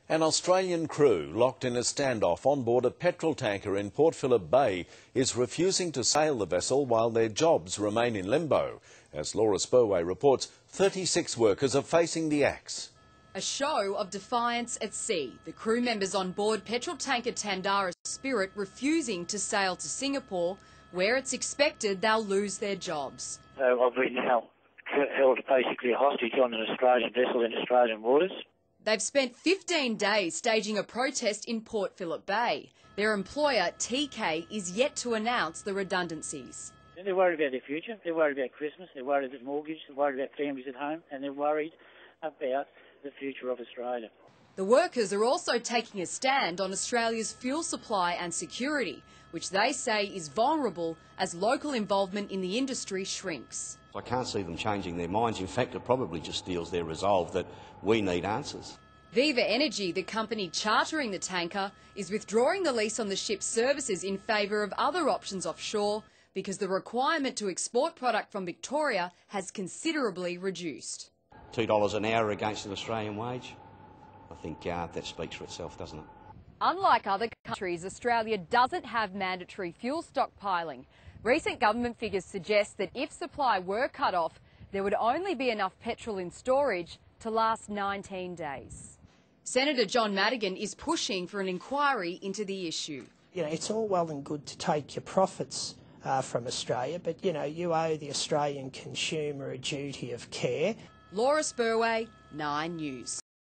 An Australian crew locked in a standoff on board a petrol tanker in Port Phillip Bay is refusing to sail the vessel while their jobs remain in limbo. As Laura Spurway reports, 36 workers are facing the axe. A show of defiance at sea. The crew members on board petrol tanker Tandara Spirit refusing to sail to Singapore, where it's expected they'll lose their jobs. I've been now held basically hostage on an Australian vessel in Australian waters. They've spent 15 days staging a protest in Port Phillip Bay. Their employer, TK, is yet to announce the redundancies. And they're worried about their future, they're worried about Christmas, they're worried about mortgage, they're worried about families at home, and they're worried about the future of Australia. The workers are also taking a stand on Australia's fuel supply and security, which they say is vulnerable as local involvement in the industry shrinks. I can't see them changing their minds. In fact, it probably just steals their resolve that we need answers. Viva Energy, the company chartering the tanker, is withdrawing the lease on the ship's services in favour of other options offshore because the requirement to export product from Victoria has considerably reduced. $2 an hour against an Australian wage? I think that speaks for itself, doesn't it? Unlike other countries, Australia doesn't have mandatory fuel stockpiling. Recent government figures suggest that if supply were cut off, there would only be enough petrol in storage to last 19 days. Senator John Madigan is pushing for an inquiry into the issue. You know, it's all well and good to take your profits from Australia, but, you know, you owe the Australian consumer a duty of care. Laura Spurway, 9 News.